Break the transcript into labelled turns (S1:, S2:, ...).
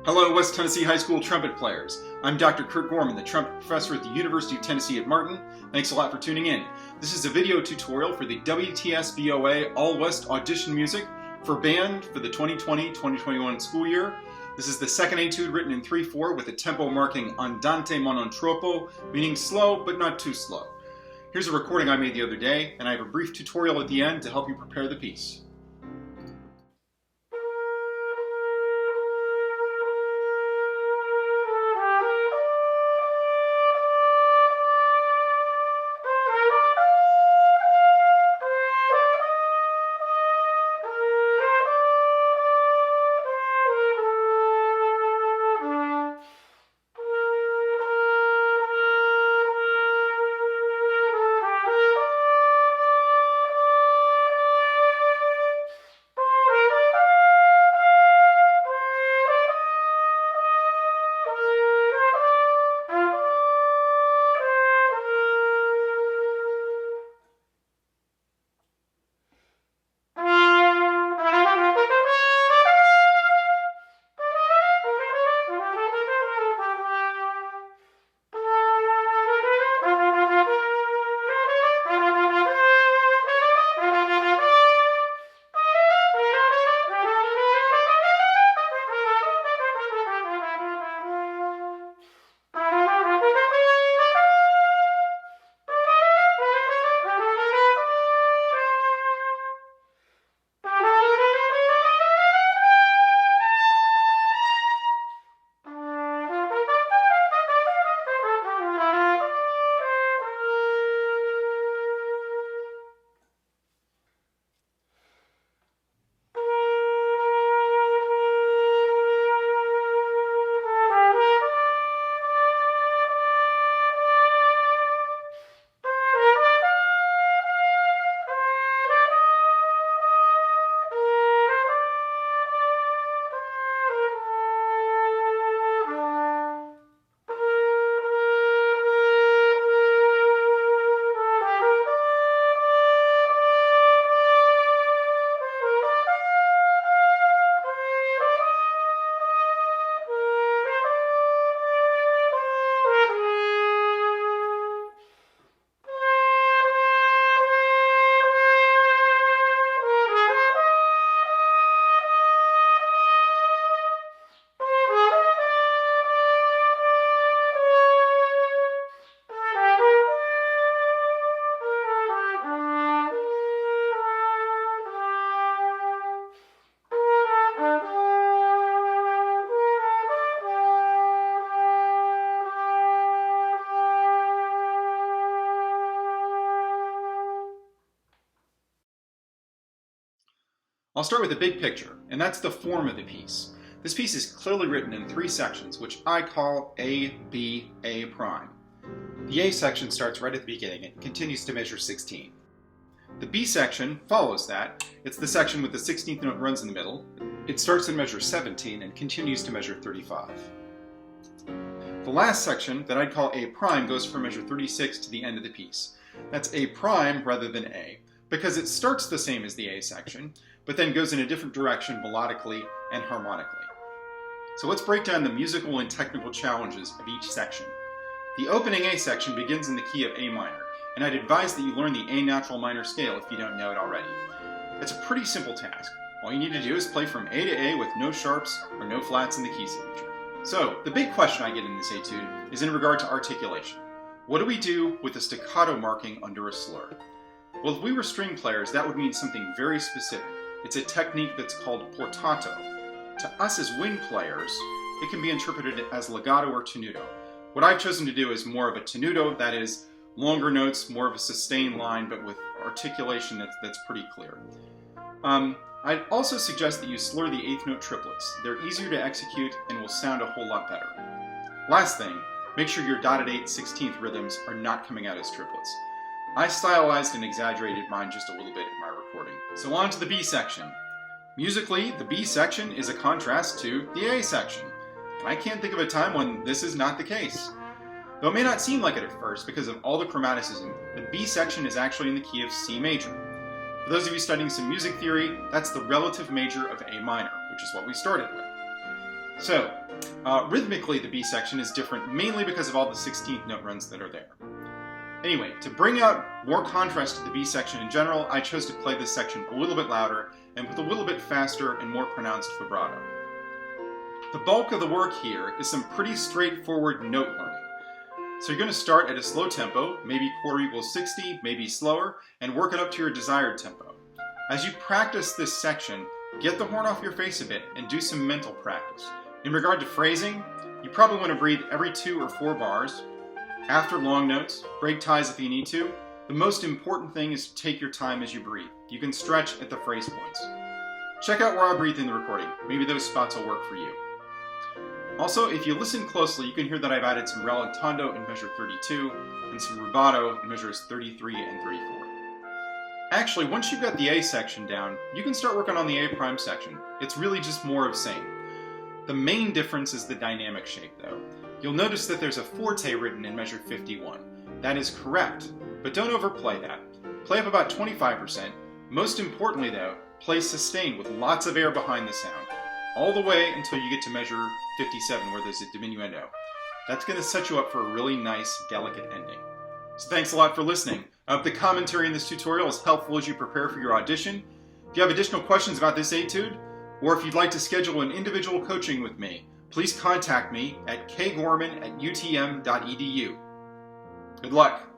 S1: Hello, West Tennessee High School trumpet players. I'm Dr. Kurt Gorman, the trumpet professor at the University of Tennessee at Martin. Thanks a lot for tuning in. This is a video tutorial for the WTS-BOA All-West audition music for band for the 2020-2021 school year. This is the second etude written in 3/4 with a tempo marking Andante ma non troppo, meaning slow but not too slow. Here's a recording I made the other day, and I have a brief tutorial at the end to help you prepare the piece. I'll start with the big picture, and that's the form of the piece. This piece is clearly written in 3 sections, which I call A, B, A prime. The A section starts right at the beginning and continues to measure 16. The B section follows that. It's the section with the 16th note runs in the middle. It starts in measure 17 and continues to measure 35. The last section, that I'd call A prime, goes from measure 36 to the end of the piece. That's A prime rather than A, because it starts the same as the A section, but then goes in a different direction melodically and harmonically. So let's break down the musical and technical challenges of each section. The opening A section begins in the key of A minor, and I'd advise that you learn the A natural minor scale if you don't know it already. It's a pretty simple task. All you need to do is play from A to A with no sharps or no flats in the key signature. So, the big question I get in this etude is in regard to articulation. What do we do with the staccato marking under a slur? Well, if we were string players, that would mean something very specific. It's a technique that's called portato. To us as wind players, it can be interpreted as legato or tenuto. What I've chosen to do is more of a tenuto, that is, longer notes, more of a sustained line, but with articulation that's pretty clear. I'd also suggest that you slur the 8th note triplets. They're easier to execute and will sound a whole lot better. Last thing, make sure your dotted 8th, 16th rhythms are not coming out as triplets. I stylized and exaggerated mine just a little bit in my recording. So on to the B section. Musically, the B section is a contrast to the A section. And I can't think of a time when this is not the case. Though it may not seem like it at first because of all the chromaticism, the B section is actually in the key of C major. For those of you studying some music theory, that's the relative major of A minor, which is what we started with. So, rhythmically the B section is different mainly because of all the 16th note runs that are there. Anyway, to bring out more contrast to the B section in general, I chose to play this section a little bit louder and with a little bit faster and more pronounced vibrato. The bulk of the work here is some pretty straightforward note learning. So you're going to start at a slow tempo, maybe quarter equals 60, maybe slower, and work it up to your desired tempo. As you practice this section, get the horn off your face a bit and do some mental practice. In regard to phrasing, you probably want to breathe every 2 or 4 bars. After long notes, break ties if you need to. The most important thing is to take your time as you breathe. You can stretch at the phrase points. Check out where I breathe in the recording. Maybe those spots will work for you. Also, if you listen closely, you can hear that I've added some rallentando in measure 32 and some rubato in measures 33 and 34. Actually, once you've got the A section down, you can start working on the A prime section. It's really just more of same. The main difference is the dynamic shape, though. You'll notice that there's a forte written in measure 51. That is correct, but don't overplay that. Play up about 25%. Most importantly, though, play sustained with lots of air behind the sound, all the way until you get to measure 57, where there's a diminuendo. That's going to set you up for a really nice, delicate ending. So thanks a lot for listening. I hope the commentary in this tutorial is helpful as you prepare for your audition. If you have additional questions about this etude, or if you'd like to schedule an individual coaching with me, please contact me at kgorman@utm.edu. Good luck!